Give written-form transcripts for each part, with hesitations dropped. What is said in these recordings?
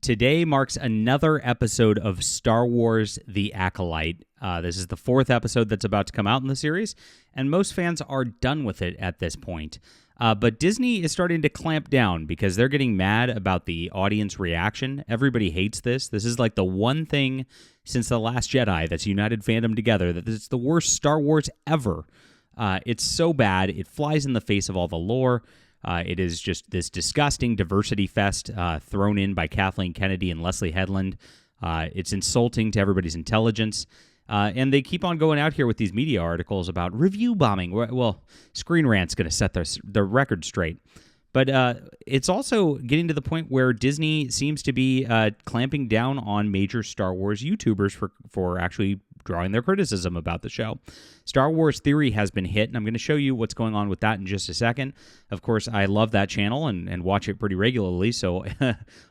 Today marks another episode of Star Wars: The Acolyte. This is the fourth episode that's about to come out in the series, and most fans are done with it at this point. But Disney is starting to clamp down because they're getting mad about the audience reaction. Everybody hates this. This is like the one thing since The Last Jedi that's united fandom together, that it's the worst Star Wars ever. It's so bad, it flies in the face of all the lore. It is just this disgusting diversity fest thrown in by Kathleen Kennedy and Leslie Headland. It's insulting to everybody's intelligence. And they keep on going out here with these media articles about review bombing. Well, Screen Rant's going to set the record straight. But it's also getting to the point where Disney seems to be clamping down on major Star Wars YouTubers for actually drawing their criticism about the show. Star Wars Theory has been hit, and I'm going to show you what's going on with that in just a second. Of course, I love that channel and watch it pretty regularly, so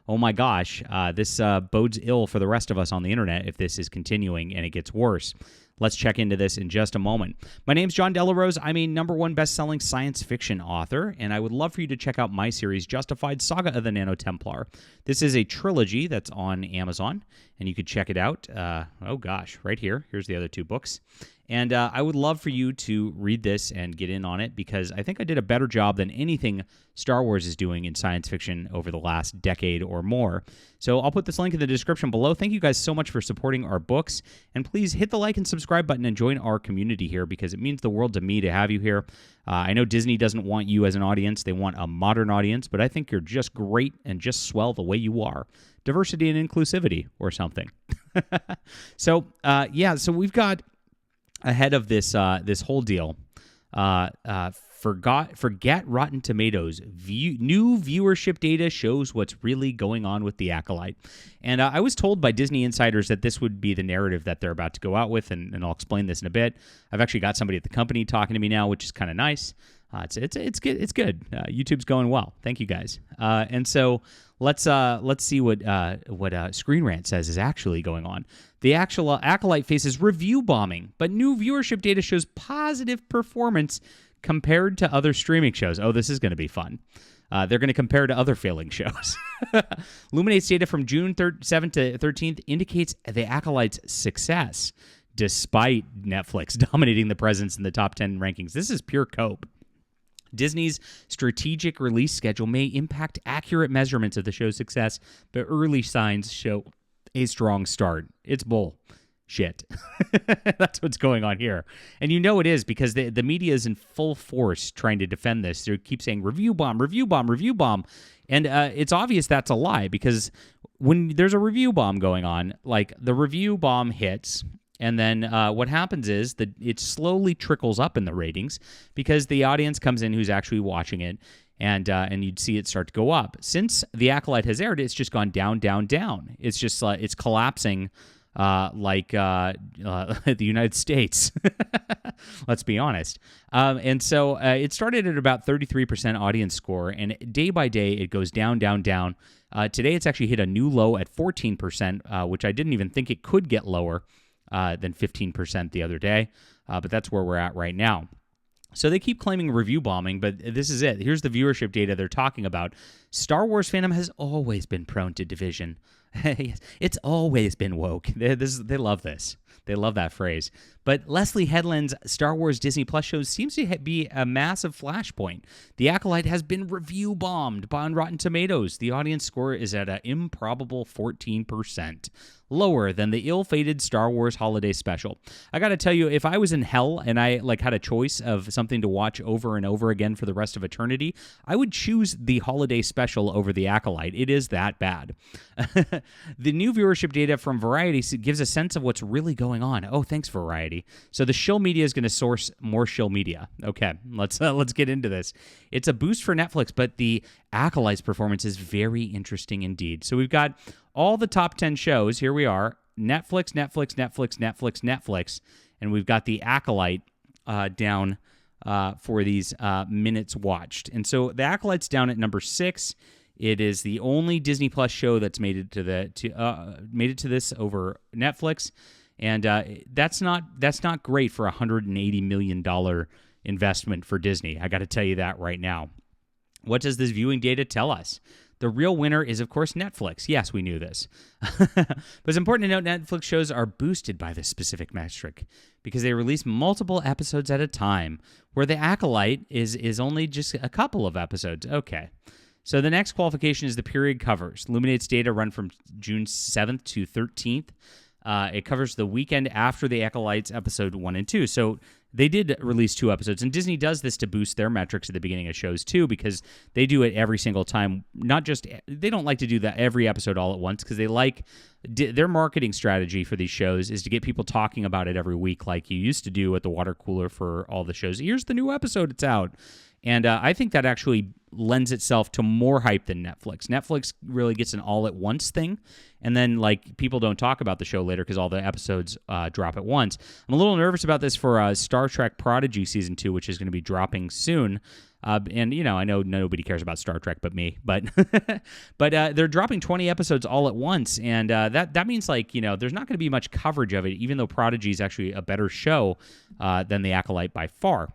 oh my gosh, this bodes ill for the rest of us on the internet if this is continuing and it gets worse. Let's check into this in just a moment. My name's John Delarose. I'm a #1 best-selling science fiction author, and I would love for you to check out my series, Justified Saga of the Nano Templar. This is a trilogy that's on Amazon, and you could check it out. Right here. Here's the other two books. And I would love for you to read this and get in on it, because I think I did a better job than anything Star Wars is doing in science fiction over the last decade or more. So I'll put this link in the description below. Thank you guys so much for supporting our books. And please hit the like and subscribe button and join our community here, because it means the world to me to have you here. I know Disney doesn't want you as an audience. They want a modern audience, but I think you're just great and just swell the way you are. Diversity and inclusivity or something. So we've got ahead of this whole deal. Forget Rotten Tomatoes. New viewership data shows what's really going on with The Acolyte. And I was told by Disney insiders that this would be the narrative that they're about to go out with, and I'll explain this in a bit. I've actually got somebody at the company talking to me now, which is kind of nice. It's good. It's good. YouTube's going well. Thank you guys. And so let's see what Screen Rant says is actually going on. The actual Acolyte faces review bombing, but new viewership data shows positive performance compared to other streaming shows. Oh, this is going to be fun. They're going to compare to other failing shows. Luminate's data from June 7th to 13th indicates The Acolyte's success, despite Netflix dominating the presence in the top 10 rankings. This is pure cope. Disney's strategic release schedule may impact accurate measurements of the show's success, but early signs show a strong start. It's bullshit. That's what's going on here. And you know it is, because the media is in full force trying to defend this. They keep saying review bomb, review bomb, review bomb. And it's obvious that's a lie, because when there's a review bomb going on, like the review bomb hits, and then what happens is that it slowly trickles up in the ratings, because the audience comes in who's actually watching it, and you'd see it start to go up. Since The Acolyte has aired, it's just gone down, down, down. It's just it's collapsing like the United States. Let's be honest. And so it started at about 33% audience score, and day by day it goes down, down, down. Today it's actually hit a new low at 14%, which I didn't even think it could get lower than 15% the other day. But that's where we're at right now. So they keep claiming review bombing, but this is it. Here's the viewership data they're talking about. Star Wars fandom has always been prone to division. It's always been woke. They love this. They love that phrase. But Leslie Headland's Star Wars Disney Plus shows seems to be a massive flashpoint. The Acolyte has been review bombed on Rotten Tomatoes. The audience score is at an improbable 14%, lower than the ill-fated Star Wars Holiday Special. I got to tell you, if I was in hell and I had a choice of something to watch over and over again for the rest of eternity, I would choose the Holiday Special over The Acolyte. It is that bad. The new viewership data from Variety gives a sense of what's really going on. Oh, thanks, Variety. So the shill media is going to source more shill media. Okay, let's get into this. It's a boost for Netflix, but the Acolyte's performance is very interesting indeed. So we've got all the top 10 shows. Here we are. Netflix, Netflix, Netflix, Netflix, Netflix. And we've got the Acolyte down for these minutes watched. And so the Acolyte's down at number 6. It is the only Disney Plus show that's made it to this over Netflix. And that's not great for a $180 million investment for Disney. I got to tell you that right now. What does this viewing data tell us? The real winner is, of course, Netflix. Yes, we knew this. But it's important to note Netflix shows are boosted by this specific metric because they release multiple episodes at a time, where The Acolyte is only just a couple of episodes. Okay. So the next qualification is the period covers. Illuminate's data run from June 7th to 13th. It covers the weekend after The Acolyte's episode 1 and 2. So they did release 2 episodes, and Disney does this to boost their metrics at the beginning of shows too, because they do it every single time. They don't like to do that every episode all at once, because they like their marketing strategy for these shows is to get people talking about it every week, like you used to do at the water cooler for all the shows. Here's the new episode, it's out. And I think that actually lends itself to more hype than Netflix. Netflix really gets an all-at-once thing, and then people don't talk about the show later because all the episodes drop at once. I'm a little nervous about this for Star Trek Prodigy Season 2, which is going to be dropping soon. And, I know nobody cares about Star Trek but me, but they're dropping 20 episodes all at once, and that means, there's not going to be much coverage of it, even though Prodigy is actually a better show than The Acolyte by far.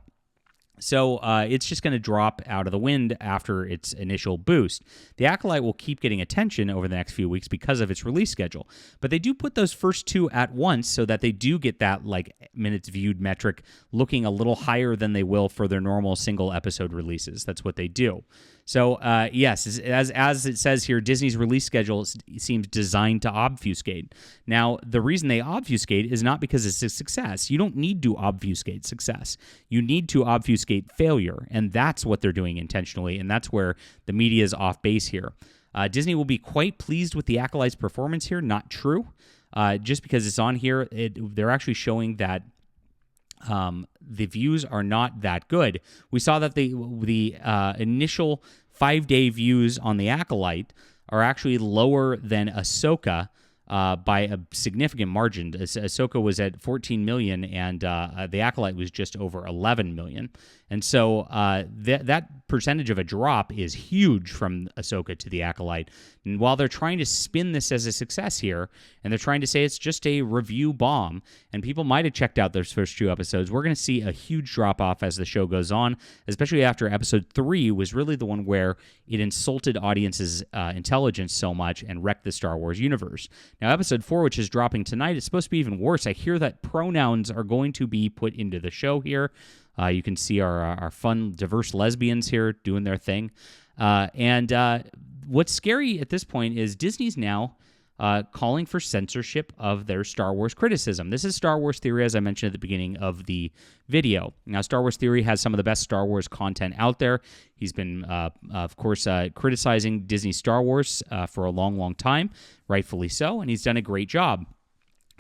So it's just going to drop out of the wind after its initial boost. The Acolyte will keep getting attention over the next few weeks because of its release schedule. But they do put those first 2 at once so that they do get that minutes viewed metric looking a little higher than they will for their normal single episode releases. That's what they do. So, yes, as it says here, Disney's release schedule seems designed to obfuscate. Now, the reason they obfuscate is not because it's a success. You don't need to obfuscate success. You need to obfuscate failure, and that's what they're doing intentionally, and that's where the media is off base here. Disney will be quite pleased with the Acolyte's performance here. Not true. Just because it's on here, they're actually showing that the views are not that good. We saw that the initial 5-day views on The Acolyte are actually lower than Ahsoka by a significant margin. Ahsoka was at 14 million, and The Acolyte was just over 11 million. And so that percentage of a drop is huge from Ahsoka to The Acolyte. And while they're trying to spin this as a success here, and they're trying to say it's just a review bomb, and people might have checked out those first 2 episodes, we're going to see a huge drop-off as the show goes on, especially after episode 3 was really the one where it insulted audiences' intelligence so much and wrecked the Star Wars universe. Now, episode 4, which is dropping tonight, is supposed to be even worse. I hear that pronouns are going to be put into the show here. You can see our fun, diverse lesbians here doing their thing. And what's scary at this point is Disney's now calling for censorship of their Star Wars criticism. This is Star Wars Theory, as I mentioned at the beginning of the video. Now, Star Wars Theory has some of the best Star Wars content out there. He's been, of course, criticizing Disney Star Wars for a long, long time, rightfully so, and he's done a great job.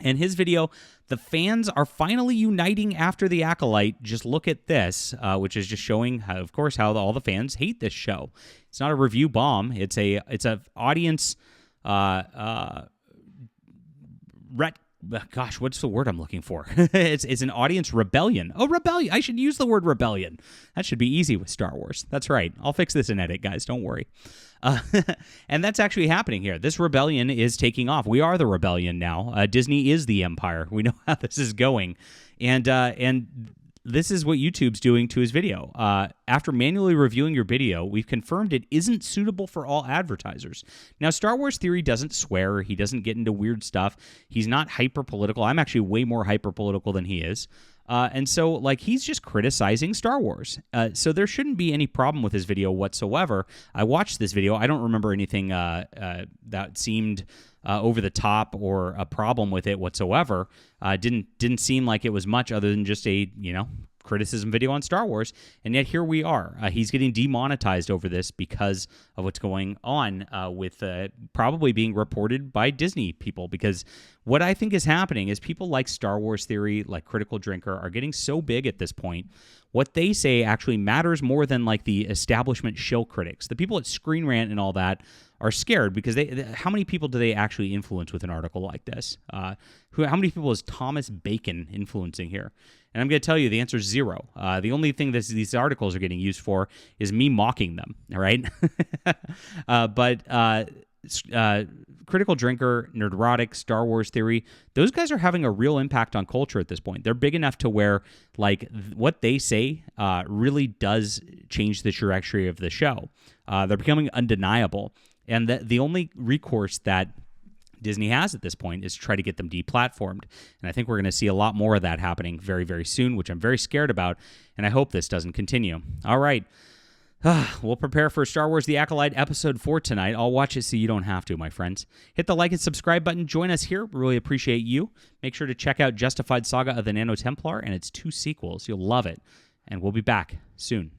In his video, the fans are finally uniting after The Acolyte. Just look at this, which is just showing, how all the fans hate this show. It's not a review bomb. It's a audience. Gosh, what's the word I'm looking for? It's an audience rebellion. Oh, rebellion. I should use the word rebellion. That should be easy with Star Wars. That's right. I'll fix this in edit, guys. Don't worry. And that's actually happening here. This rebellion is taking off. We are the rebellion now. Disney is the empire. We know how this is going. And this is what YouTube's doing to his video. After manually reviewing your video, we've confirmed it isn't suitable for all advertisers. Now, Star Wars Theory doesn't swear. He doesn't get into weird stuff. He's not hyper-political. I'm actually way more hyper-political than he is. And so, he's just criticizing Star Wars. So there shouldn't be any problem with his video whatsoever. I watched this video. I don't remember anything that seemed over the top or a problem with it whatsoever. Didn't seem like it was much other than just a, criticism video on Star Wars, and yet here we are. He's getting demonetized over this because of what's going on with probably being reported by Disney people, because what I think is happening is people like Star Wars Theory, like Critical Drinker, are getting so big at this point. What they say actually matters more than the establishment shill critics. The people at Screen Rant and all that are scared because how many people do they actually influence with an article like this? How many people is Thomas Bacon influencing here? And I'm going to tell you the answer is 0. The only thing that these articles are getting used for is me mocking them, all right? But Critical Drinker, Nerdrotic, Star Wars Theory, those guys are having a real impact on culture at this point. They're big enough to where, what they say really does change the trajectory of the show. They're becoming undeniable. And the only recourse that Disney has at this point is to try to get them deplatformed. And I think we're going to see a lot more of that happening very, very soon, which I'm very scared about. And I hope this doesn't continue. All right. We'll prepare for Star Wars The Acolyte Episode 4 tonight. I'll watch it so you don't have to, my friends. Hit the like and subscribe button. Join us here. We really appreciate you. Make sure to check out Justified Saga of the Nano Templar and its 2 sequels. You'll love it. And we'll be back soon.